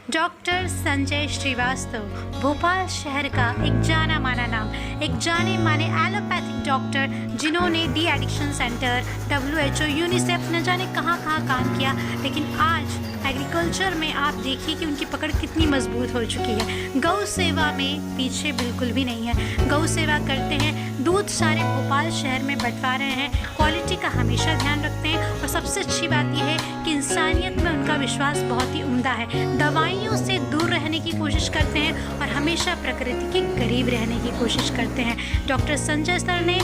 Doctor Sanjay Srivastava Bhopal शहर का एक जाना माना नाम, एक जाने माने एलोपैथिक डॉक्टर जिन्होंने de addiction centre, WHO, UNICEF न जाने कहाँ काम किया, लेकिन आज एग्रीकल्चर में आप देखिए कि उनकी पकड़ कितनी मजबूत हो चुकी है। गौ सेवा में पीछे बिल्कुल भी नहीं है, गौ सेवा करते हैं, दूध सारे भोपाल शहर में बंटवा रहे हैं, क्वालिटी का हमेशा ध्यान रखते हैं और सबसे अच्छी बात यह है कि इंसानियत में उनका विश्वास बहुत ही उम्दा है। दवाइयों से दूर रहने की कोशिश करते हैं और हमेशा प्रकृति के करीब रहने की कोशिश करते हैं। डॉक्टर संजय सर ने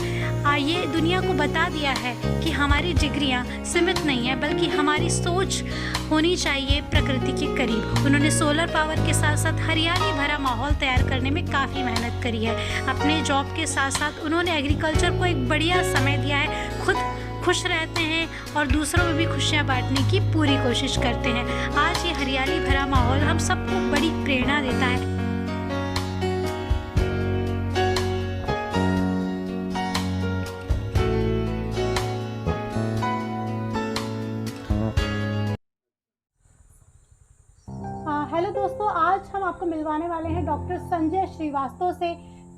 ये दुनिया को बता दिया है कि हमारी डिग्रियां सीमित नहीं है, बल्कि हमारी सोच होनी चाहिए प्रकृति के करीब। उन्होंने सोलर पावर के साथ साथ हरियाली भरा माहौल तैयार करने में काफ़ी मेहनत करी है। अपने जॉब के साथ साथ उन्होंने एग्रीकल्चर को एक बढ़िया समय दिया है, खुद खुश रहते हैं और दूसरों में भी खुशियाँ बांटने की पूरी कोशिश करते हैं। आज ये हरियाली भरा माहौल हम सबको बड़ी प्रेरणा देता है। हेलो दोस्तों, आज हम आपको मिलवाने वाले हैं डॉक्टर संजय श्रीवास्तव से।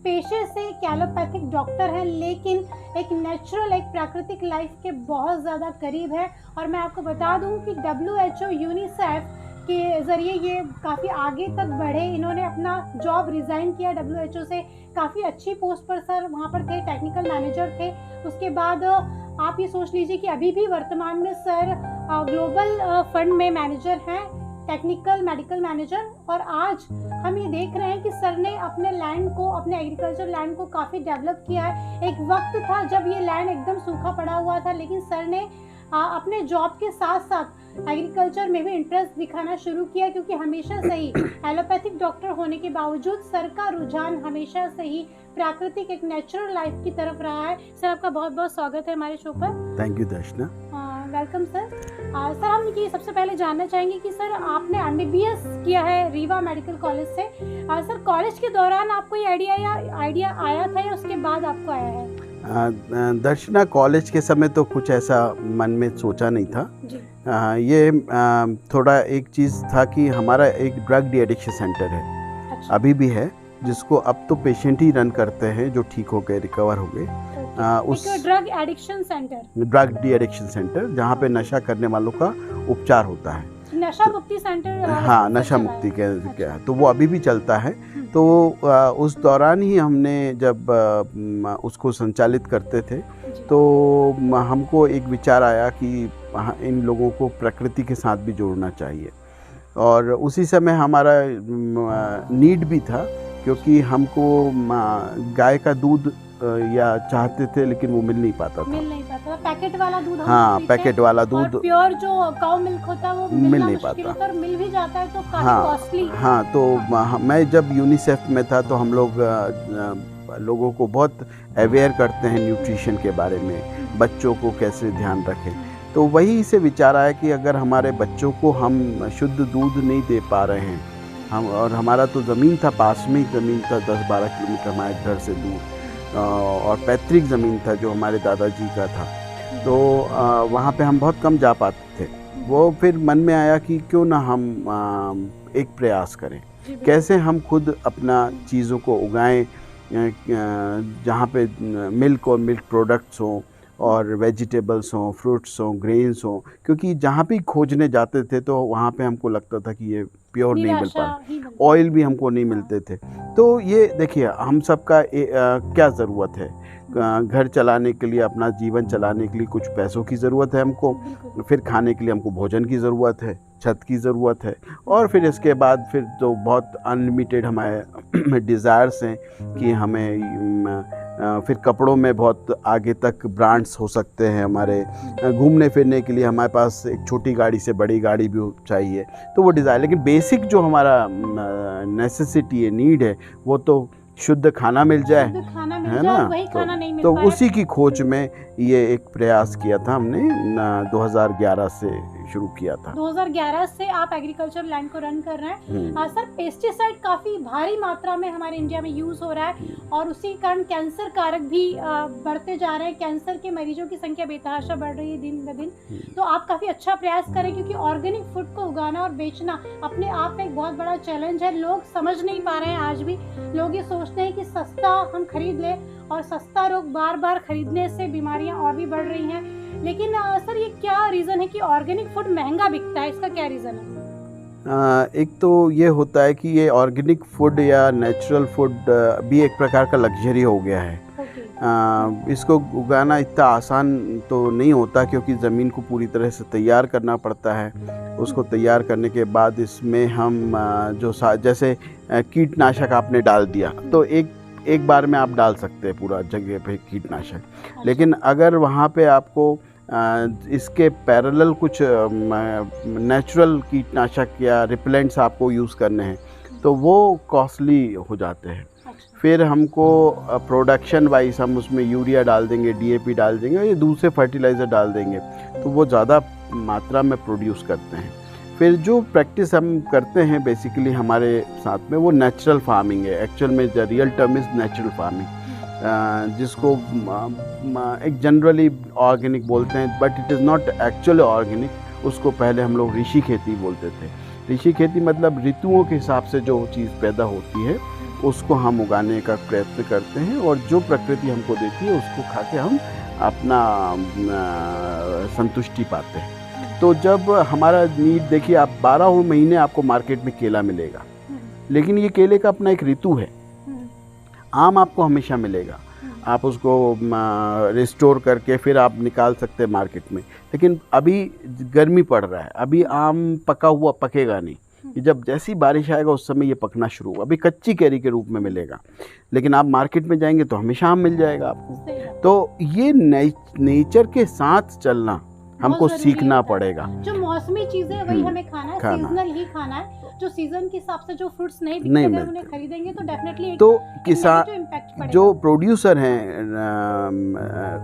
पेशे से एलोपैथिक डॉक्टर हैं, लेकिन एक नेचुरल, एक प्राकृतिक लाइफ के बहुत ज़्यादा करीब है। और मैं आपको बता दूं कि WHO, यूनिसेफ के ज़रिए ये काफ़ी आगे तक बढ़े। इन्होंने अपना जॉब रिज़ाइन किया WHO से, काफ़ी अच्छी पोस्ट पर सर वहाँ पर थे, टेक्निकल मैनेजर थे। उसके बाद आप ये सोच लीजिए कि अभी भी वर्तमान में सर ग्लोबल फंड में मैनेजर हैं, टेक्निकल मेडिकल मैनेजर। और आज हम ये देख रहे हैं कि सर ने अपने लैंड को, अपने एग्रीकल्चर लैंड को काफ़ी डेवलप किया है। एक वक्त था जब ये लैंड एकदम सूखा पड़ा हुआ था, लेकिन सर ने अपने जॉब के साथ साथ एग्रीकल्चर में भी इंटरेस्ट दिखाना शुरू किया, क्योंकि हमेशा से ही एलोपैथिक डॉक्टर होने के बावजूद सर का रुझान हमेशा से ही प्राकृतिक, एक नेचुरल लाइफ की तरफ रहा है। सर, आपका बहुत बहुत स्वागत है हमारे शो पर। Thank you Darshana. Welcome sir. Sir, हम ये सबसे पहले जानना चाहेंगे कि सर आपने MBBS किया है रीवा मेडिकल कॉलेज से। सर, कॉलेज के दौरान आपको ये आइडिया आया था या उसके बाद आपको आया है? दर्शना, कॉलेज के समय तो कुछ ऐसा मन में सोचा नहीं था जी। ये थोड़ा एक चीज़ था कि हमारा एक ड्रग डी एडिक्शन सेंटर है। अच्छा। अभी भी है, जिसको अब तो पेशेंट ही रन करते हैं जो ठीक हो गए, रिकवर हो गए। उस drug addiction centre, drug de addiction centre, जहाँ पे नशा करने वालों का उपचार होता है, नशा मुक्ति सेंटर। हाँ, नशा मुक्ति क्या, तो वो अभी भी चलता है। तो उस दौरान ही हमने जब उसको संचालित करते थे, तो हमको एक विचार आया कि इन लोगों को प्रकृति के साथ भी जोड़ना चाहिए। और उसी समय हमारा नीड भी था, क्योंकि हमको गाय का दूध या चाहते थे, लेकिन वो मिल नहीं पाता था। पैकेट वाला दूध, हाँ, पैकेट वाला दूध, प्योर जो काउ मिल्क होता है वो मिल नहीं पाता, और मिल भी जाता है तो काफी कॉस्टली। हाँ, तो मैं जब यूनिसेफ में था तो हम लोगों को बहुत अवेयर करते हैं न्यूट्रिशन के बारे में, बच्चों को कैसे ध्यान रखें। तो वही से विचार आया कि अगर हमारे बच्चों को हम शुद्ध दूध नहीं दे पा रहे हैं, हम, और हमारा तो ज़मीन था, पास में ही ज़मीन था, 10-12 किलोमीटर हमारे घर से दूर, और पैतृक ज़मीन था जो हमारे दादाजी का था। तो वहाँ पे हम बहुत कम जा पाते थे। वो फिर मन में आया कि क्यों ना हम एक प्रयास करें, कैसे हम खुद अपना चीज़ों को उगाएं, जहाँ पे मिल्क और मिल्क प्रोडक्ट्स हों, और वेजिटेबल्स हों, फ्रूट्स हों, ग्रेन्स हों। क्योंकि जहाँ भी खोजने जाते थे तो वहाँ पे हमको लगता था कि ये प्योर नहीं मिल पा, ऑयल भी हमको नहीं मिलते थे। तो ये देखिए, हम सबका क्या ज़रूरत है, घर चलाने के लिए, अपना जीवन चलाने के लिए कुछ पैसों की ज़रूरत है हमको, फिर खाने के लिए हमको भोजन की ज़रूरत है, छत की ज़रूरत है, और फिर इसके बाद फिर तो बहुत अनलिमिटेड हमारे डिज़ायर्स हैं कि हमें फिर कपड़ों में बहुत आगे तक ब्रांड्स हो सकते हैं हमारे, घूमने फिरने के लिए हमारे पास एक छोटी गाड़ी से बड़ी गाड़ी भी चाहिए, तो वो डिज़ायर। लेकिन बेसिक जो हमारा नेसेसिटी है, नीड है, वो तो शुद्ध खाना मिल जाए, है ना। वही खाना नहीं मिल तो पाया। उसी की खोज में ये एक प्रयास किया था हमने, 2011 से शुरू किया था। 2011 से आप एग्रीकल्चर लैंड को रन कर रहे हैं। सर, पेस्टिसाइड काफ़ी भारी मात्रा में हमारे इंडिया में यूज़ हो रहा है और उसी कारण कैंसर कारक भी बढ़ते जा रहे हैं। कैंसर के मरीजों की संख्या बेतहाशा बढ़ रही है दिन ब दिन। तो आप काफ़ी अच्छा प्रयास करें, क्योंकि ऑर्गेनिक फूड को उगाना और बेचना अपने आप में एक बहुत बड़ा चैलेंज है। लोग समझ नहीं पा रहे हैं आज भी। लोग ये सोचते हैं कि सस्ता हम खरीद लें, और सस्ता लोग बार बार खरीदने से बीमारियां और भी बढ़ रही हैं। लेकिन सर, ये क्या रीज़न है कि ऑर्गेनिक फूड महंगा बिकता है? इसका क्या रीज़न है? एक तो ये होता है कि ये ऑर्गेनिक फूड या नेचुरल फूड भी एक प्रकार का लग्जरी हो गया है। इसको उगाना इतना आसान तो नहीं होता, क्योंकि ज़मीन को पूरी तरह से तैयार करना पड़ता है। उसको तैयार करने के बाद इसमें हम जैसे कीटनाशक आपने डाल दिया तो एक बार में आप डाल सकते हैं पूरा जगह पे कीटनाशक। लेकिन अगर वहाँ पे आपको इसके पैरेलल कुछ नेचुरल कीटनाशक या रिपेलेंट्स आपको यूज़ करने हैं तो वो कॉस्टली हो जाते हैं। फिर हमको प्रोडक्शन वाइज हम उसमें यूरिया डाल देंगे, डीएपी डाल देंगे, ये दूसरे फर्टिलाइज़र डाल देंगे, तो वो ज़्यादा मात्रा में प्रोड्यूस करते हैं। फिर जो प्रैक्टिस हम करते हैं बेसिकली हमारे साथ में वो नेचुरल फार्मिंग है। एक्चुअल में the real term is natural farming, जिसको एक जनरली ऑर्गेनिक बोलते हैं, but it is not actually organic. उसको पहले हम लोग ऋषि खेती बोलते थे। ऋषि खेती मतलब ऋतुओं के हिसाब से जो चीज़ पैदा होती है उसको हम उगाने का प्रयत्न करते हैं, और जो प्रकृति हमको देती है उसको खा के हम अपना संतुष्टि पाते हैं। तो जब हमारा नीड, देखिए आप 12 महीने आपको मार्केट में केला मिलेगा, लेकिन ये केले का अपना एक ऋतु है। आम आपको हमेशा मिलेगा, आप उसको रिस्टोर करके फिर आप निकाल सकते हैं मार्केट में। लेकिन अभी गर्मी पड़ रहा है, अभी आम पका हुआ पकेगा नहीं। जब जैसी बारिश आएगा उस समय ये पकना शुरू होगा। अभी कच्ची कैरी के रूप में मिलेगा, लेकिन आप मार्केट में जाएंगे तो हमेशा आम मिल जाएगा आपको। तो ये नेचर के साथ चलना हमको सीखना पड़ेगा। जो मौसमी चीजें वही हमें खाना है, सीजनल ही खाना है। जो सीजन के हिसाब से जो फ्रूट्स नहीं बिकते हैं उन्हें खरीदेंगे तो डेफिनेटली तो किसान जो प्रोड्यूसर हैं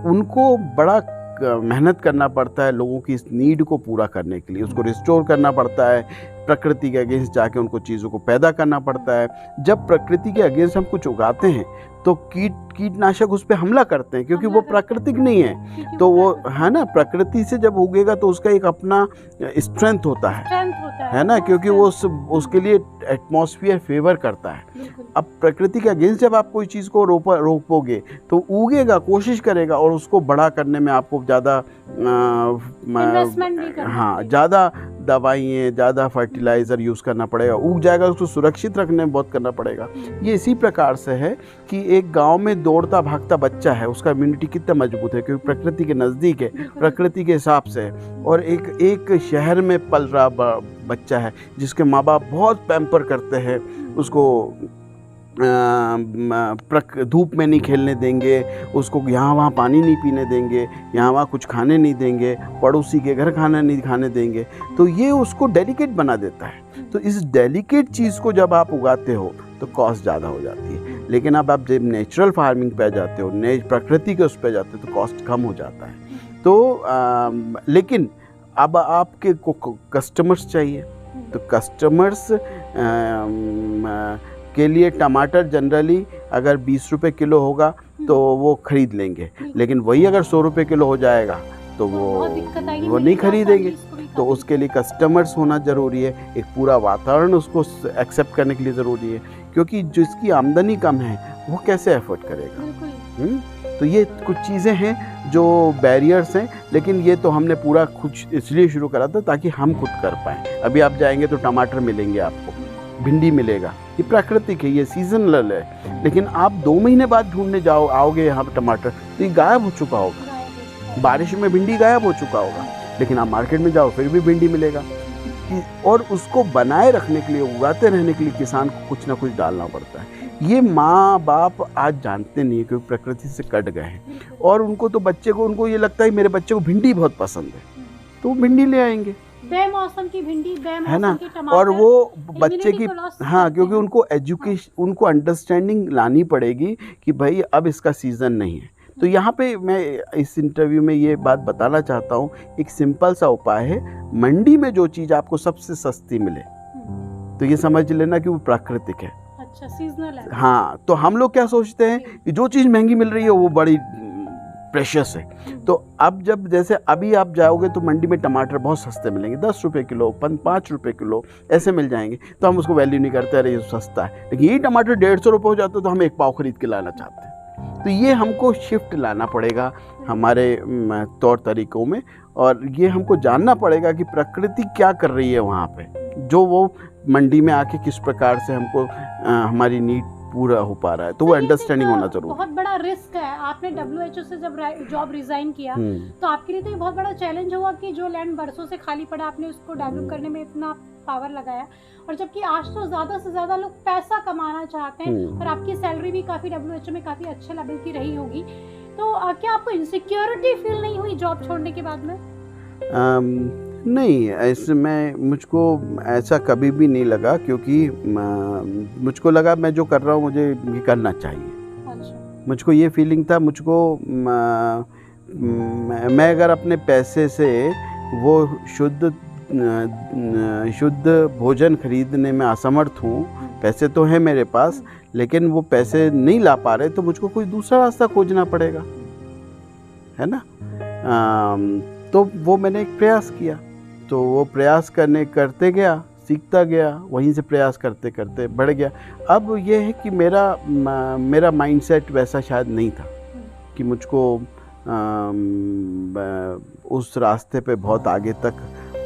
उनको बड़ा मेहनत करना पड़ता है लोगों की इस नीड को पूरा करने के लिए। उसको रिस्टोर करना पड़ता है, प्रकृति के अगेंस्ट जाके उनको चीज़ों को पैदा करना पड़ता है। जब प्रकृति के अगेंस्ट हम कुछ उगाते हैं तो कीटनाशक उस पर हमला करते हैं, क्योंकि वो प्राकृतिक नहीं है। तो वो है ना, प्रकृति से जब उगेगा तो उसका एक अपना स्ट्रेंथ होता है ना, क्योंकि वो उसके लिए एटमॉस्फेयर फेवर करता है। अब प्रकृति के अगेंस्ट जब आप कोई चीज़ को रोपोगे तो उगेगा, कोशिश करेगा, और उसको बड़ा करने में आपको ज़्यादा ज़्यादा दवाइयाँ, ज़्यादा फर्टिलाइज़र यूज़ करना पड़ेगा। उग जाएगा, उसको सुरक्षित रखने में बहुत करना पड़ेगा। ये इसी प्रकार से है कि एक गांव में दौड़ता भागता बच्चा है, उसका इम्यूनिटी कितना मजबूत है, क्योंकि प्रकृति के नज़दीक है, प्रकृति के हिसाब से। और एक शहर में पल रहा बच्चा है जिसके माँ बाप बहुत पैम्पर करते हैं, उसको धूप में नहीं खेलने देंगे, उसको यहाँ वहाँ पानी नहीं पीने देंगे, यहाँ वहाँ कुछ खाने नहीं देंगे, पड़ोसी के घर खाना नहीं खाने देंगे, तो ये उसको डेलिकेट बना देता है। तो इस डेलिकेट चीज़ को जब आप उगाते हो तो कॉस्ट ज़्यादा हो जाती है। लेकिन अब आप जब नेचुरल फार्मिंग पे जाते हो, प्रकृति के उस पे जाते हो तो कॉस्ट कम हो जाता है। तो लेकिन अब आपके को कस्टमर्स चाहिए, तो कस्टमर्स के लिए टमाटर जनरली अगर 20 रुपये किलो होगा तो वो खरीद लेंगे, लेकिन वही अगर 100 रुपये किलो हो जाएगा तो वो नहीं खरीदेंगे। तो उसके लिए कस्टमर्स होना ज़रूरी है, एक पूरा वातावरण उसको एक्सेप्ट करने के लिए ज़रूरी है, क्योंकि जिसकी आमदनी कम है वो कैसे एफर्ट करेगा। तो ये कुछ चीज़ें हैं जो बैरियर्स हैं, लेकिन ये तो हमने पूरा कुछ इसलिए शुरू करा था ताकि हम खुद कर पाएँ। अभी आप जाएंगे तो टमाटर मिलेंगे आपको, भिंडी मिलेगा, ये प्राकृतिक है, ये सीजनल है। लेकिन आप 2 महीने बाद ढूंढने आओगे यहाँ पर टमाटर तो ये गायब हो चुका होगा, बारिश में भिंडी गायब हो चुका होगा। लेकिन आप मार्केट में जाओ फिर भी भिंडी मिलेगा। और उसको बनाए रखने के लिए, उगाते रहने के लिए किसान को कुछ ना कुछ डालना पड़ता है। ये माँ बाप आज जानते नहीं है, क्योंकि प्रकृति से कट गए हैं, और उनको तो बच्चे को, उनको ये लगता है मेरे बच्चे को भिंडी बहुत पसंद है तो वो भिंडी ले आएंगे, बेमौसम की भिंडी, है ना। और वो बच्चे की, हाँ, क्योंकि उनको एजुकेशन, उनको अंडरस्टैंडिंग लानी पड़ेगी कि भाई अब इसका सीज़न नहीं है, तो यहाँ पे मैं इस इंटरव्यू में ये बात बताना चाहता हूँ, एक सिंपल सा उपाय है, मंडी में जो चीज़ आपको सबसे सस्ती मिले तो ये समझ लेना कि वो प्राकृतिक है। अच्छा, सीजनल है। हाँ, तो हम लोग क्या सोचते हैं कि जो चीज़ महंगी मिल रही है वो बड़ी प्रेशियस है। तो अब जब जैसे अभी आप जाओगे तो मंडी में टमाटर बहुत सस्ते मिलेंगे, 10 रुपये किलो, 5 रुपये किलो ऐसे मिल जाएंगे, तो हम उसको वैल्यू नहीं करते, अरे ये सस्ता है। लेकिन यही टमाटर 150 रुपये हो जाते तो हम एक पाव खरीद के लाना चाहते हैं। तो ये हमको शिफ्ट लाना पड़ेगा हमारे तौर तरीक़ों में, और ये हमको जानना पड़ेगा कि प्रकृति क्या कर रही है वहाँ पे, जो वो मंडी में आके किस प्रकार से हमको हमारी नीड पूरा हो पा रहा है। तो वो अंडरस्टैंडिंग होना जरूरी है। बहुत बड़ा रिस्क है। आपने WHO से जब जॉब रिजाइन किया तो आपके लिए तो ये बहुत बड़ा चैलेंज हुआ कि जो लैंड बरसों से खाली पड़ा आपने उसको डेवलप करने में इतना पावर लगाया, और जबकि आज तो ज़्यादा से ज़्यादा लोग पैसा कमाना चाहते हैं और आपकी सैलरी भी काफ़ी WHO में काफ़ी अच्छे लेवल की रही होगी, तो क्या आपको इनसिक्योरिटी फील नहीं हुई जॉब छोड़ने के बाद में? नहीं, ऐसे मुझको ऐसा कभी भी नहीं लगा, क्योंकि मुझको लगा मैं जो कर रहा हूँ मुझे ये करना चाहिए। अच्छा। मुझको ये फीलिंग था, मुझको मैं अगर अपने पैसे से वो शुद्ध भोजन खरीदने में असमर्थ हूँ, पैसे तो हैं मेरे पास लेकिन वो पैसे नहीं ला पा रहे, तो मुझको कोई दूसरा रास्ता खोजना पड़ेगा, है ना। तो वो मैंने एक प्रयास किया, तो वो प्रयास करते गया, सीखता गया, वहीं से प्रयास करते करते बढ़ गया। अब ये है कि मेरा माइंडसेट वैसा शायद नहीं था कि मुझको उस रास्ते पे बहुत आगे तक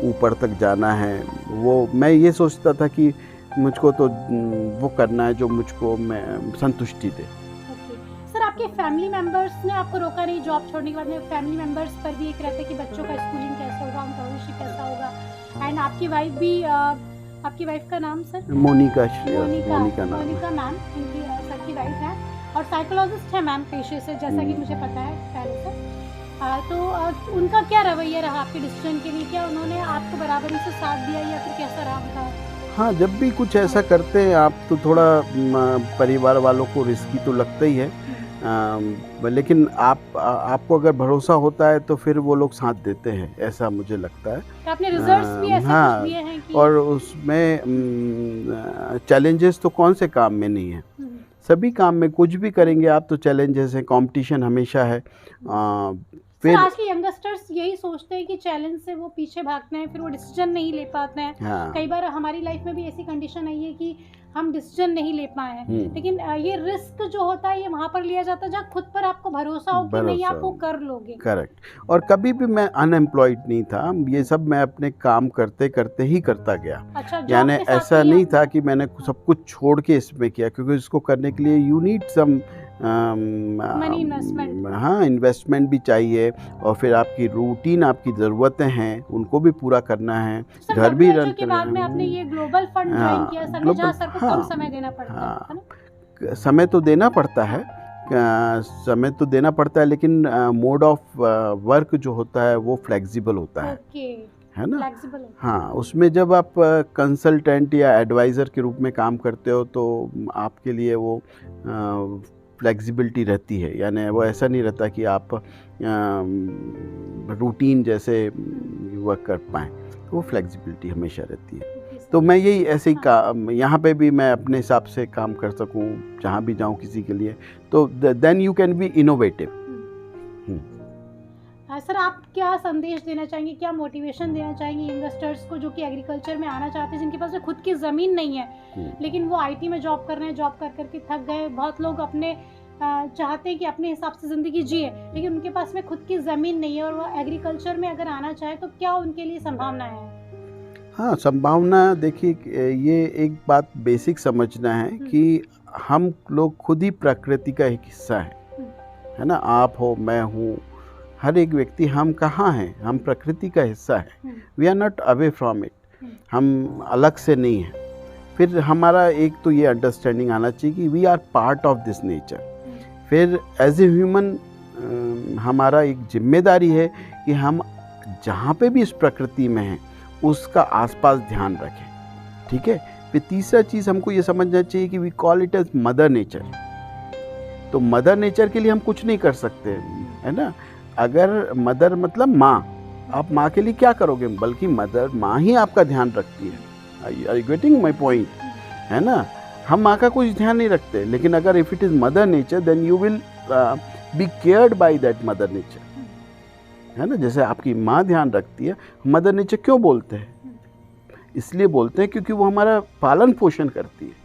ऊपर तक जाना है। वो मैं ये सोचता था कि मुझको तो वो करना है जो मुझको संतुष्टि दे। सर, आपके फैमिली मेंबर्स ने आपको रोका नहीं जॉब छोड़ने के बाद में? फैमिली मेंबर्स पर भी एक रहता है कि बच्चों का स्कूलिंग कैसा होगा, उनका भविष्य कैसा होगा, एंड आपकी वाइफ भी, आपकी वाइफ का नाम सर? मोनिका मैम, इनकी सर की वाइफ है और साइकोलॉजिस्ट है मैम पेशे से, जैसा कि मुझे पता है पहले से। तो उनका क्या रवैया रहा आपके डिसीजन के लिए? क्या उन्होंने आपको बराबरी से साथ दिया या फिर कैसा रहा उनका? हाँ, जब भी कुछ ऐसा करते हैं आप तो थोड़ा परिवार वालों को रिस्की तो लगता ही है, लेकिन आपको अगर भरोसा होता है तो फिर वो लोग साथ देते हैं, ऐसा मुझे लगता है। तो आपने रिजल्ट्स भी ऐसे कुछ दिए हैं कि? और उसमें चैलेंजेस तो कौन से काम में नहीं है, सभी काम में कुछ भी करेंगे आप तो चैलेंजेस है, कंपटीशन हमेशा है। फिर आज के यंगस्टर्स यही सोचते हैं कि चैलेंज से वो पीछे भागते हैं, फिर वो डिसीजन नहीं ले पाते हैं। हाँ। कई बार हमारी लाइफ में भी ऐसी कंडीशन आई है कि हम डिसीजन नहीं ले पाए हैं, लेकिन ये रिस्क जो होता है ये वहाँ पर लिया जाता है जहाँ खुद पर आपको भरोसा हो कि नहीं आप वो कर लोगे। करेक्ट। और कभी भी मैं अनएम्प्लॉयड नहीं था, ये सब मैं अपने काम करते करते ही करता गया। अच्छा, यानी ऐसा नहीं था कि मैंने सब कुछ छोड़ के इसमें किया, क्योंकि इसको करने के लिए you need some money investment. हाँ, इन्वेस्टमेंट भी चाहिए, और फिर आपकी रूटीन, आपकी ज़रूरतें हैं उनको भी पूरा करना है, घर भी रन करना है। बाद में आपने ये ग्लोबल फंड ज्वाइन किया सर, जहाँ सर को कम समय देना पड़ता है ना? समय तो देना पड़ता है, समय तो देना पड़ता है, लेकिन मोड ऑफ वर्क जो होता है वो फ्लेक्सिबल होता है, है ना। हाँ, उसमें जब आप कंसल्टेंट या एडवाइज़र के रूप में काम करते हो तो आपके लिए वो फ्लेक्सिबिलिटी रहती है, यानी वो ऐसा नहीं रहता कि आप रूटीन जैसे वर्क कर पाएँ, तो वो फ्लेक्सिबिलिटी हमेशा रहती है। तो मैं यही ऐसे ही काम, यहाँ पे भी मैं अपने हिसाब से काम कर सकूँ, जहाँ भी जाऊँ किसी के लिए, तो then you can be innovative. Sir, आप क्या संदेश देना चाहेंगे, क्या मोटिवेशन देना चाहेंगे यंगस्टर्स को जो कि एग्रीकल्चर में आना चाहते हैं, जिनके पास खुद की ज़मीन नहीं है लेकिन वो IT में जॉब कर रहे हैं, जॉब कर करके थक गए? बहुत लोग अपने चाहते हैं कि अपने हिसाब से ज़िंदगी जिए, लेकिन उनके पास में खुद की ज़मीन नहीं है और वो एग्रीकल्चर में अगर आना चाहे तो क्या उनके लिए संभावनाएं हैं? हाँ, संभावना देखिए, ये एक बात बेसिक समझना है कि हम लोग खुद ही प्रकृति का एक हिस्सा है ना। आप हो, मैं हूँ, हर एक व्यक्ति, हम कहाँ हैं, हम प्रकृति का हिस्सा है। We are not away from it, हम अलग से नहीं हैं। फिर हमारा एक तो ये अंडरस्टैंडिंग आना चाहिए कि we are part of this nature. फिर एज ए ह्यूमन हमारा एक जिम्मेदारी है कि हम जहाँ पे भी इस प्रकृति में हैं उसका आसपास ध्यान रखें, ठीक है। फिर तीसरा चीज़ हमको ये समझना चाहिए कि we call it as mother nature, तो मदर नेचर के लिए हम कुछ नहीं कर सकते, है ना। अगर मदर मतलब माँ, आप माँ के लिए क्या करोगे, बल्कि मदर माँ ही आपका ध्यान रखती है। Are you getting my point, है ना। हम माँ का कुछ ध्यान नहीं रखते, लेकिन अगर if it is mother nature then you will be cared by that mother nature, है ना। जैसे आपकी माँ ध्यान रखती है, मदर नेचर क्यों बोलते हैं, इसलिए बोलते हैं क्योंकि वो हमारा पालन पोषण करती है।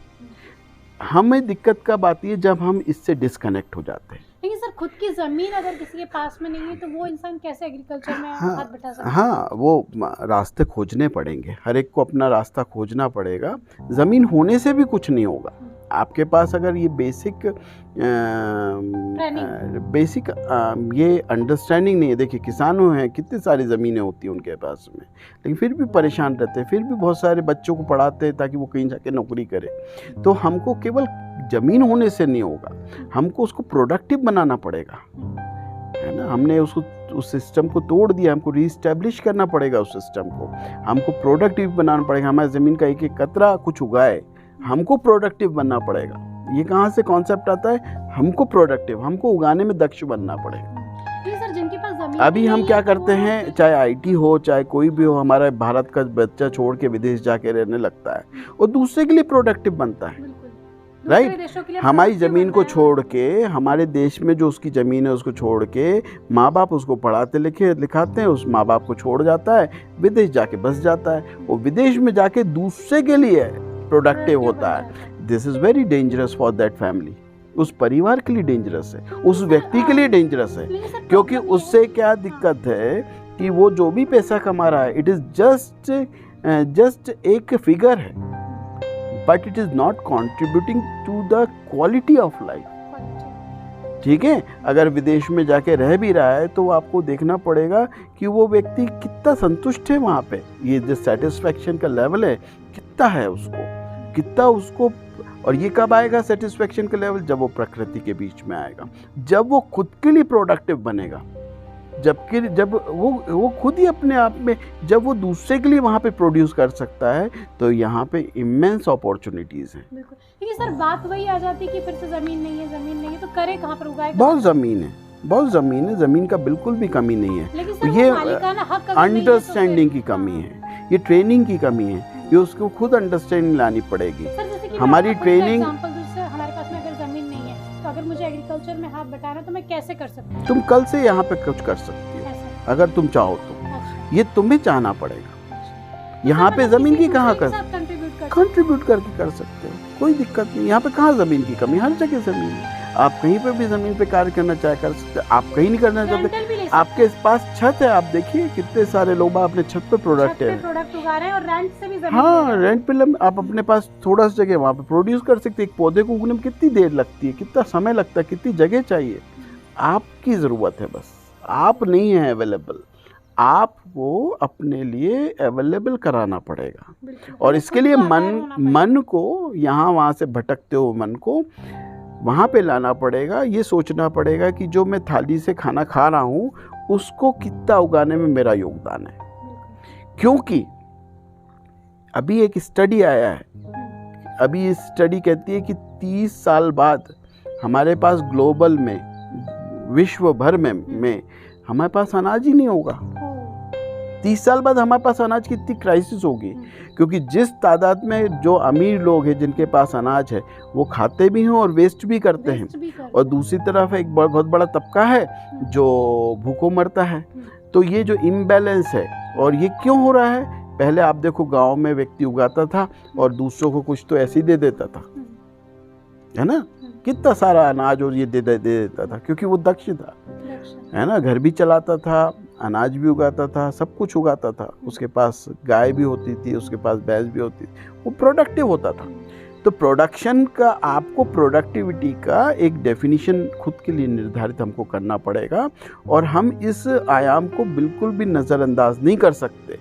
हमें दिक्कत कब आती है, जब हम इससे डिस्कनेक्ट हो जाते हैं। लेकिन सर खुद की ज़मीन अगर किसी के पास में नहीं है तो वो इंसान कैसे एग्रीकल्चर में हाथ बटा सकता है? हाँ, वो रास्ते खोजने पड़ेंगे, हर एक को अपना रास्ता खोजना पड़ेगा। ज़मीन होने से भी कुछ नहीं होगा। आपके पास अगर ये बेसिक ये अंडरस्टैंडिंग नहीं है, देखिए किसानों हैं, कितनी सारी ज़मीनें होती हैं उनके पास में, लेकिन फिर भी परेशान रहते हैं, फिर भी बहुत सारे बच्चों को पढ़ाते हैं ताकि वो कहीं जाके नौकरी करे। तो हमको केवल ज़मीन होने से नहीं होगा, हमको उसको प्रोडक्टिव बनाना पड़ेगा, है ना। हमने उसको उस सिस्टम को तोड़ दिया, हमको रीस्टैब्लिश करना पड़ेगा उस सिस्टम को, हमको प्रोडक्टिव बनाना पड़ेगा। हमारी ज़मीन का एक एक कतरा कुछ उगाए, हमको प्रोडक्टिव बनना पड़ेगा। ये कहाँ से कॉन्सेप्ट आता है, हमको प्रोडक्टिव, हमको उगाने में दक्ष बनना पड़ेगा। सर जिनके पास ज़मीन अभी हम क्या करते हैं, चाहे आईटी हो चाहे कोई भी हो, हमारा भारत का बच्चा छोड़ के विदेश जाके रहने लगता है और दूसरे के लिए प्रोडक्टिव बनता है, राइट। हमारी ज़मीन को छोड़ के, हमारे देश में जो उसकी ज़मीन है उसको छोड़ के, माँ बाप उसको पढ़ाते लिखाते हैं, उस माँ बाप को छोड़ जाता है, विदेश जाके बस जाता है, और विदेश में जाके दूसरे के लिए प्रोडक्टिव होता है। This is very dangerous for that family. उस परिवार के लिए डेंजरस है, उस व्यक्ति के लिए डेंजरस है, क्योंकि उससे क्या दिक्कत है कि वो जो भी पैसा कमा रहा है, इट इज़ जस्ट एक फिगर है, but it is not contributing to the quality of life. ठीक है, अगर विदेश में जाके रह भी रहा है तो आपको देखना पड़ेगा कि वो व्यक्ति कितना संतुष्ट है वहाँ पे, ये जो सेटिस्फैक्शन का लेवल है कितना है उसको। और ये कब आएगा सेटिस्फैक्शन का लेवल, जब वो प्रकृति के बीच में आएगा, जब वो खुद के लिए प्रोडक्टिव बनेगा, जब वो खुद ही अपने आप में, जब वो दूसरे के लिए वहाँ पे प्रोड्यूस कर सकता है, तो यहाँ पे इमेंस अपॉर्चुनिटीज़ हैं। बिल्कुल, लेकिन सर बात वही आ जाती है कि फिर से ज़मीन नहीं है तो करे कहाँ पर उगाए? बहुत ज़मीन है, ज़मीन का बिल्कुल भी कमी नहीं है। लेकिन सर ये अंडरस्टैंडिंग की कमी है, ये ट्रेनिंग की कमी है, ये उसको खुद अंडरस्टैंडिंग लानी पड़ेगी। हमारी ट्रेनिंग, हमारे पास में अगर ज़मीन नहीं है तो अगर मुझे एग्रीकल्चर में हाथ बटाना तो मैं कैसे कर सकती हूँ? तुम कल से यहाँ पे कुछ कर सकती हो अगर तुम चाहो तो। ये तुम्हें चाहना पड़ेगा। यहाँ पे ज़मीन की कहाँ कंट्रीब्यूट करके कर सकते हो, कोई दिक्कत नहीं। यहाँ पे कहाँ ज़मीन की कमी, हर जगह ज़मीन है। आप कहीं पे भी ज़मीन पे कार्य करना चाहे कर सकते हैं, आप कहीं नहीं करना चाहते, आपके पास छत है, आप देखिए कितने सारे लोग अपने छत पे प्रोडक्ट उगा रहे हैं और रेंट से भी ज़मीन, हाँ रेंट पे आप अपने पास थोड़ा सा जगह वहाँ पे प्रोड्यूस कर सकते हैं। एक पौधे को उगने में कितनी देर लगती है, कितना समय लगता है, कितनी जगह चाहिए। आपकी ज़रूरत है, बस आप नहीं है अवेलेबल, आपको अपने लिए अवेलेबल कराना पड़ेगा। और इसके लिए मन को यहाँ वहाँ से भटकते हो मन को वहाँ पे लाना पड़ेगा। ये सोचना पड़ेगा कि जो मैं थाली से खाना खा रहा हूँ उसको कितना उगाने में मेरा योगदान है। क्योंकि अभी एक स्टडी आया है, अभी ये स्टडी कहती है कि 30 साल बाद हमारे पास ग्लोबल में, विश्व भर में हमारे पास अनाज ही नहीं होगा। 30 साल बाद हमारे पास अनाज की इतनी क्राइसिस होगी, क्योंकि जिस तादाद में जो अमीर लोग हैं जिनके पास अनाज है वो खाते भी हैं और वेस्ट भी करते हैं, और दूसरी तरफ एक बहुत बड़ा तबका है जो भूखों मरता है। तो ये जो इम्बैलेंस है, और ये क्यों हो रहा है? पहले आप देखो गांव में व्यक्ति उगाता था और दूसरों को कुछ तो ऐसे ही दे देता था, है ना, कितना सारा अनाज और ये दे देता था, क्योंकि वो दक्ष था, है ना, घर भी चलाता था, अनाज भी उगाता था, सब कुछ उगाता था, उसके पास गाय भी होती थी, उसके पास भैंस भी होती थी, वो प्रोडक्टिव होता था। तो प्रोडक्शन का, आपको प्रोडक्टिविटी का एक डेफिनेशन खुद के लिए निर्धारित हमको करना पड़ेगा, और हम इस आयाम को बिल्कुल भी नज़रअंदाज नहीं कर सकते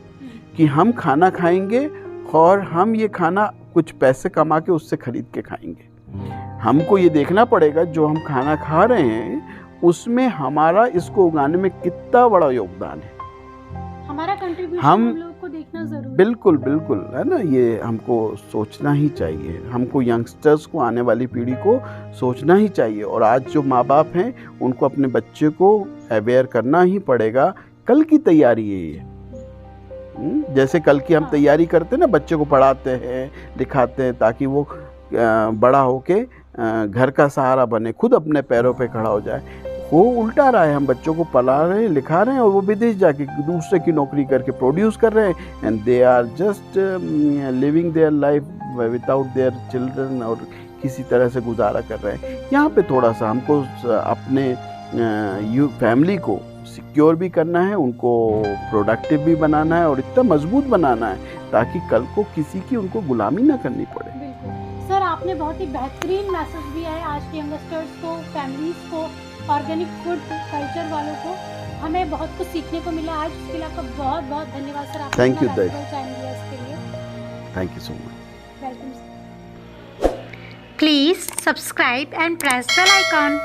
कि हम खाना खाएंगे और हम ये खाना कुछ पैसे कमा के उससे खरीद के खाएंगे। हमको ये देखना पड़ेगा जो हम खाना खा रहे हैं उसमें हमारा इसको उगाने में कितना बड़ा योगदान है, हमारा कंट्रीब्यूशन हम लोग को देखना जरूरी बिल्कुल बिल्कुल है ना, ये हमको सोचना ही चाहिए, हमको यंगस्टर्स को, आने वाली पीढ़ी को सोचना ही चाहिए। और आज जो माँ बाप हैं उनको अपने बच्चे को अवेयर करना ही पड़ेगा, कल की तैयारी है ये। जैसे कल की हम तैयारी करते हैं ना, बच्चे को पढ़ाते हैं लिखाते हैं ताकि वो बड़ा होके घर का सहारा बने, खुद अपने पैरों पे खड़ा हो जाए। वो उल्टा रहा है, हम बच्चों को पढ़ा रहे हैं लिखा रहे हैं और वो विदेश जाके दूसरे की नौकरी करके प्रोड्यूस कर रहे हैं, and they are just living their life without their children, और किसी तरह से गुजारा कर रहे हैं। यहाँ पे थोड़ा सा हमको अपने फैमिली को सिक्योर भी करना है, उनको प्रोडक्टिव भी बनाना है और इतना मजबूत बनाना है ताकि कल को किसी की उनको गुलामी ना करनी पड़े। बिल्कुल सर, आपने बहुत ही बेहतरीन मैसेज दिया है आज के यंगस्टर्स को, फैमिलीज को, ऑर्गेनिक फूड कल्चर वालों को। हमें बहुत कुछ सीखने को मिला आज, इसके लिए आपका बहुत बहुत धन्यवाद सर। आपने Thank you, अपना valuable time दिया इसके लिए। Thank you so much. Welcome sir. Please subscribe and press bell icon.